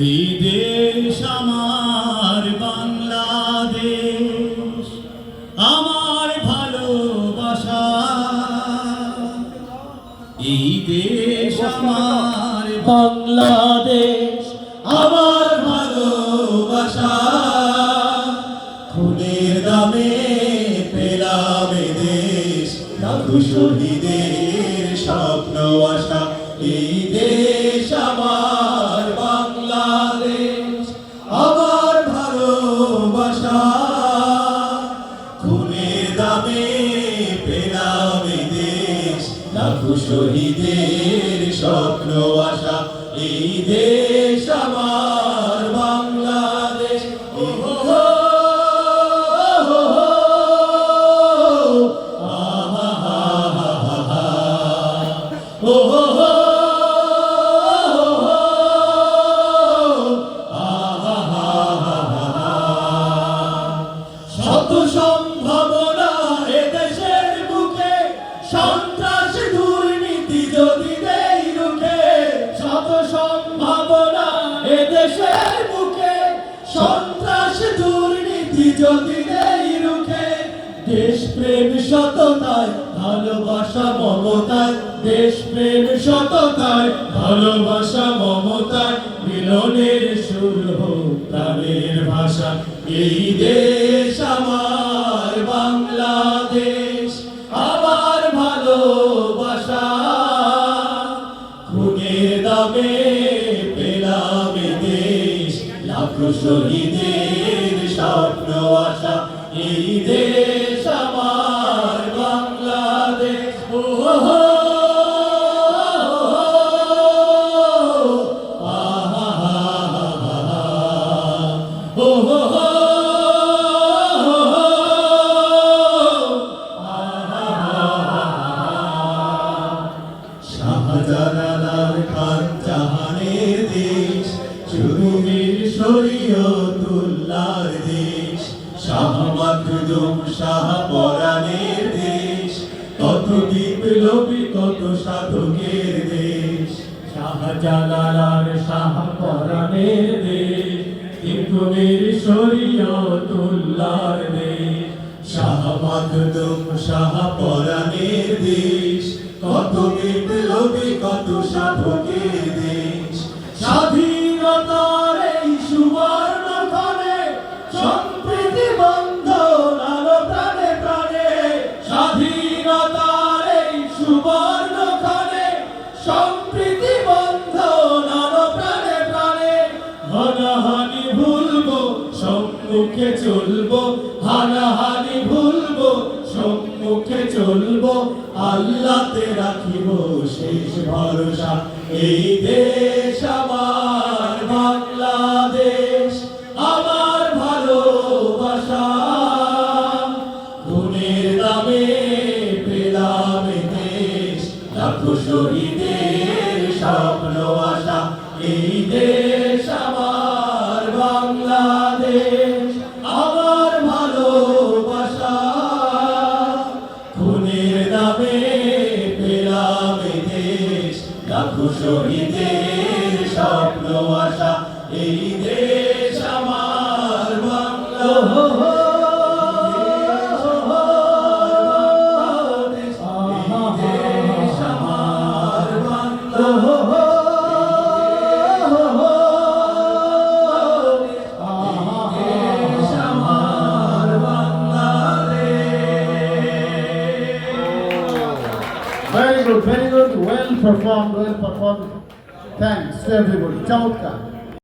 এই দেশ আমার বাংলাদেশ, আমার ভালোবাসা। এই দেশ আমার বাংলাদেশ, আমার ভালোবাসা। খুনের দামে পেলাম এ দেশ, লাখো শহীদের স্বপ্ন আশা। এই দেশ আমার বাংলাদেশ, আমার ভালোবাসা। খুনের দামে পেলাম এ দেশ, লাখো শহীদের স্বপ্ন আশা। এই দেশ আমার বাংলাদেশ। ও হো হো, আহা হা হা হা হা, ও হো হো, আহা হা হা হা হা। শত সম্ভাবনা এদেশের বুকে, সন্ত্রাস দুর্নীতি যদি দেই রুখে। শত সম্ভাবনা এদেশের বুকে, সন্ত্রাস দুর্নীতি যদি দেই রুখে। দেশপ্রেম সততায় ভালোবাসা মমতায়, দেশপ্রেম সততায় ভালোবাসা মমতায়। মিলনের সুর হোক প্রাণের ভাষা। এই দেশ আমার বাংলাদেশ, আমার ভালোবাসা। খুনের দামে পেলাম এ দেশ, লাখো শহীদের স্বপ্ন আশা। এই দেশ আমার বাংলাদেশ। ও হো হো, আহা হা হা হা হা, ও হো হো, আহা হা হা হা। শাহজালাল খান জাহানের দেশ, সুরবীর শরীয়তুল্লাহর দেশ। শাহ মাখদুম শাহ পরাণের দেশ, কত বিপ্লবী কত সাধকের দেশ। শাহজালাল শাহ পরাণের দেশ, সুরবীর শরীয়তুল্লাহর দেশ। শাহ মাখদুম শাহ পরাণের দেশ, কত বিপ্লবী কত সাধকের দেশ। স্বাধীনতার এই সুবর্ণ ক্ষণে সম্প্রীতি বন্ধন আলো প্রাণে প্রাণে। স্বাধীনতার এই সুবর্ণ ক্ষণে সম্প্রীতি বন্ধন আলো প্রাণে প্রাণে। হানাহানি ভুলবো, সম্মুখে চলবো, হানাহানি ভুলবো, সম্মুখে চলবো। আল্লাহতে রাখিব শেষ ভরসা। এই দেশ আমার বাংলাদেশ, আমার ভালোবাসা। খুনের দামে পেলাম এ দেশ, লাখো শহীদের স্বপ্ন আশা। এই দেশ আমার বাংলাদেশ, আমার ভালোবাসা। খুনের দামে পেলাম এ দেশ, লাখো শহীদের স্বপ্ন আশা। এই দেশ আমার Bangladesh. Very good, well performed, well performed. Thanks to everybody. Chamatkar.